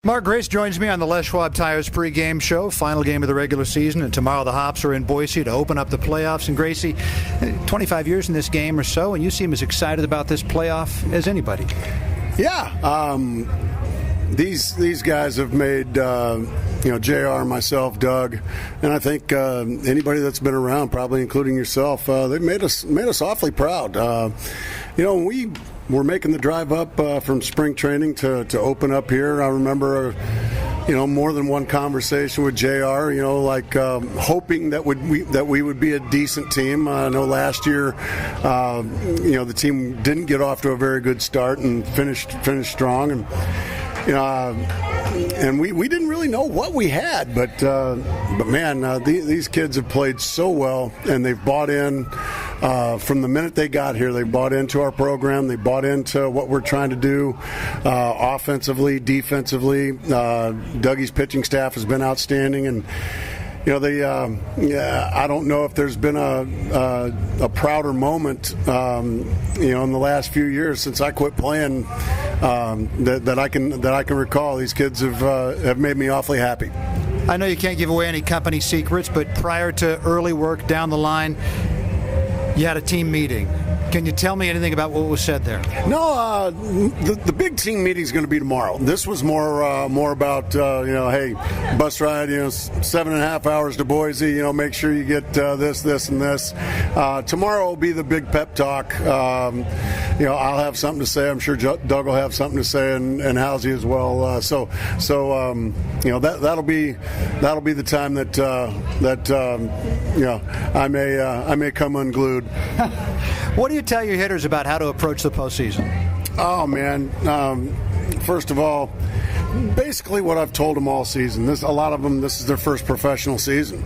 Mark Grace joins me on the Les Schwab Tires pregame show, final game of the regular season, and tomorrow the Hops are in Boise to open up the playoffs. And Gracie, 25 years in this game or so, and you seem as excited about this playoff as anybody. Yeah, these guys have made, JR, myself, Doug, and I think anybody that's been around, probably including yourself, they've made us awfully proud. We were making the drive up from spring training to open up here. I remember, more than one conversation with JR, hoping that we would be a decent team. I know last year, the team didn't get off to a very good start and finished strong. And we didn't really know what we had, but man, these kids have played so well, and they've bought in from the minute they got here. They bought into our program. They bought into what we're trying to do offensively, defensively. Dougie's pitching staff has been outstanding, and I don't know if there's been a prouder moment, in the last few years since I quit playing that I can recall. These kids have made me awfully happy. I know you can't give away any company secrets, but prior to early work down the line, you had a team meeting. Can you tell me anything about what was said there? No, the big team meeting is going to be tomorrow. This was more about, hey, bus ride, 7.5 hours to Boise, make sure you get this, and this. Tomorrow will be the big pep talk. I'll have something to say. I'm sure Doug will have something to say, and Halsey as well. That'll be the time that I may come unglued. What do you tell your hitters about how to approach the postseason? Oh, man. First of all, basically what I've told them all season. A lot of them, this is their first professional season.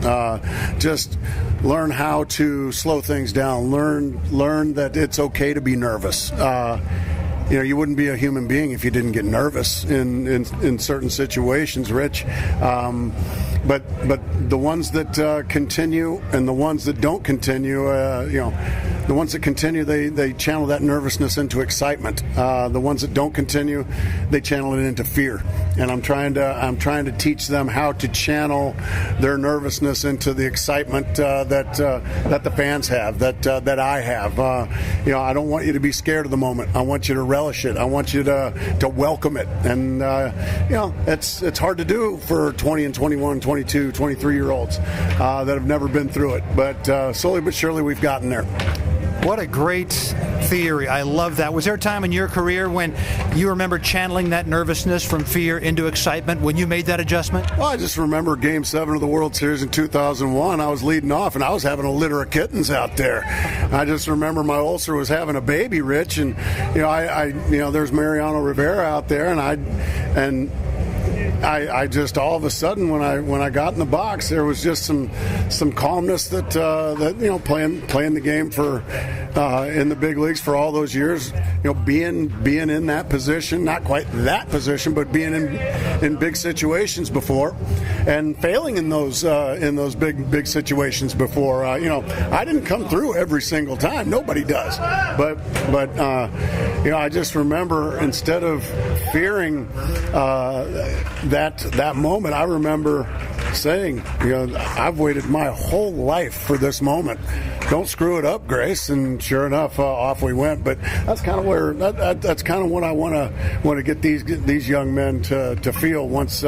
Just learn how to slow things down. Learn that it's okay to be nervous. You wouldn't be a human being if you didn't get nervous in certain situations, Rich. But the ones that continue and the ones that don't continue, the ones that continue, they channel that nervousness into excitement. The ones that don't continue, they channel it into fear. And I'm trying to teach them how to channel their nervousness into the excitement that the fans have, that I have. I don't want you to be scared of the moment. I want you to relish it. I want you to welcome it. And it's hard to do for 20 and 21, 22, 23-year-olds that have never been through it. But slowly but surely we've gotten there. What a great theory. I love that. Was there a time in your career when you remember channeling that nervousness from fear into excitement when you made that adjustment? Well, I just remember Game 7 of the World Series in 2001. I was leading off, and I was having a litter of kittens out there. I just remember my ulcer was having a baby, Rich, and there's Mariano Rivera out there, and I just all of a sudden when I got in the box, there was just some calmness that playing the game for in the big leagues for all those years, being in that position, not quite that position, but being in big situations before, and failing in those big situations before. I didn't come through every single time. Nobody does, but I just remember, instead of fearing that moment, I remember saying, I've waited my whole life for this moment. Don't screw it up, Grace. And sure enough, off we went. But that's kind of where that's kind of what I want to get these young men to feel once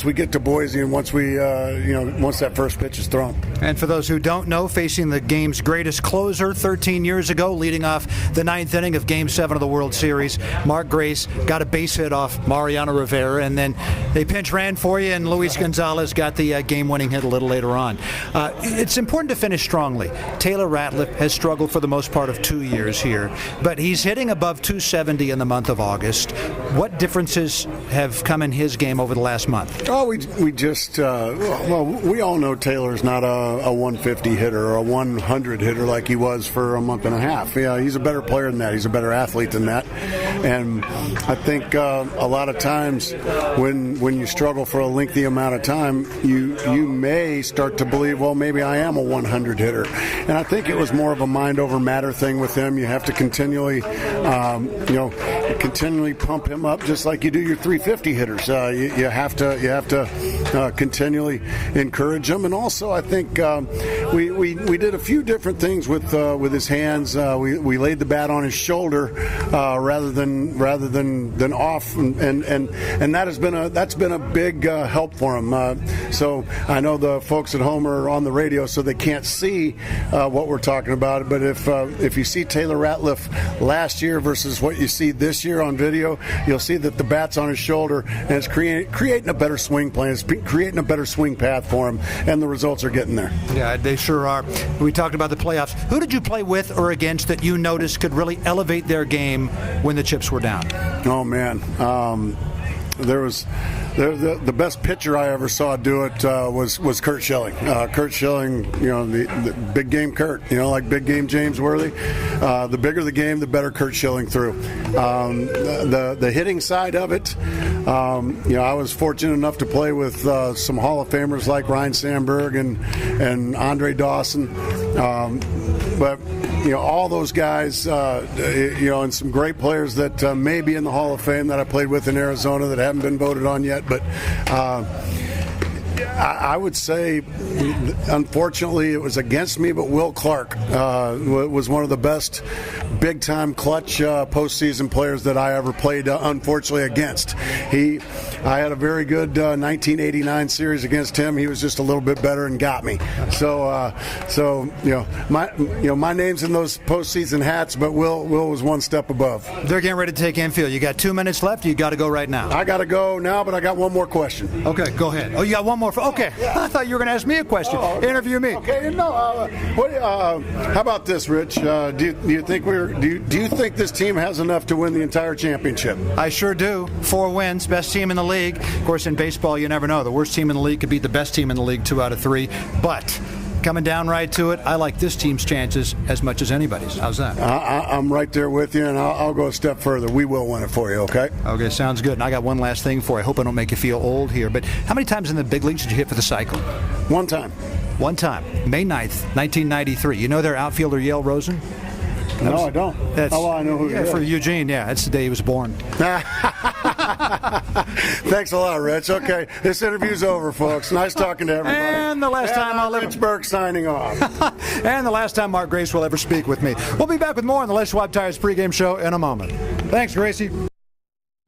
we get to Boise and once that first pitch is thrown. And for those who don't know, facing the game's greatest closer 13 years ago, leading off the ninth inning of Game 7 of the World Series, Mark Grace got a base hit off Mariano Rivera, and then they pinch ran for you, and Luis Gonzalez got the game-winning hit a little later on. It's important to finish strongly. Taylor Ratliff has struggled for the most part of 2 years here, but he's hitting above 270 in the month of August. What differences have come in his game over the last month? Oh, we just we all know Taylor's not a 150 hitter or a 100 hitter like he was for a month and a half. Yeah, he's a better player than that. He's a better athlete than that. And I think a lot of times when you struggle for a lengthy amount of time, you may start to believe, well, maybe I am a 100 hitter. And I think it was more of a mind over matter thing with him. You have to continually, continually pump him up, just like you do your 350 hitters. You have to continually encourage him. And also, I think we did a few different things with his hands. We laid the bat on his shoulder rather than off, and that's been a big help for him. So I know the folks at home are on the radio, so they can't see what we're talking about. But if you see Taylor Ratliff last year versus what you see this year on video, you'll see that the bat's on his shoulder, and it's creating a better swing plan. It's creating a better swing path for him, and the results are getting there. Yeah, they sure are. We talked about the playoffs. Who did you play with or against that you noticed could really elevate their game when the chips were down? Oh, man. There was the best pitcher I ever saw do it was Kurt Schilling. Kurt Schilling, the big game Kurt, like big game James Worthy. The bigger the game, the better Kurt Schilling threw. The hitting side of it, I was fortunate enough to play with some Hall of Famers like Ryan Sandberg and Andre Dawson. But all those guys, and some great players that may be in the Hall of Fame that I played with in Arizona that haven't been voted on yet. But I would say, unfortunately, it was against me, but Will Clark was one of the best big-time clutch postseason players that I ever played, unfortunately, against. I had a very good 1989 series against him. He was just a little bit better and got me. So my name's in those postseason hats, but Will was one step above. They're getting ready to take infield. You got 2 minutes left. You got to go right now. I got to go now, but I got one more question. Okay, go ahead. Oh, you got one more. Okay, yeah. I thought you were going to ask me a question. Oh, okay. Interview me. Okay, no. How about this, Rich? Do you think this team has enough to win the entire championship? I sure do. 4 wins, best team in the league. Of course, in baseball, you never know. The worst team in the league could beat the best team in the league 2 out of 3. But coming down right to it, I like this team's chances as much as anybody's. How's that? I'm right there with you, and I'll go a step further. We will win it for you, okay? Okay, sounds good. And I got one last thing for you. I hope I don't make you feel old here, but how many times in the big leagues did you hit for the Cycle? One time. One time. May 9th, 1993. You know their outfielder, Yale Rosen? No, I don't. I know who he is. For Eugene, yeah. That's the day he was born. Thanks a lot, Rich. Okay, this interview's over, folks. Nice talking to everybody. And the last time I'll Rich Burke signing off. And the last time Mark Grace will ever speak with me. We'll be back with more on the Les Schwab Tires pregame show in a moment. Thanks, Gracie.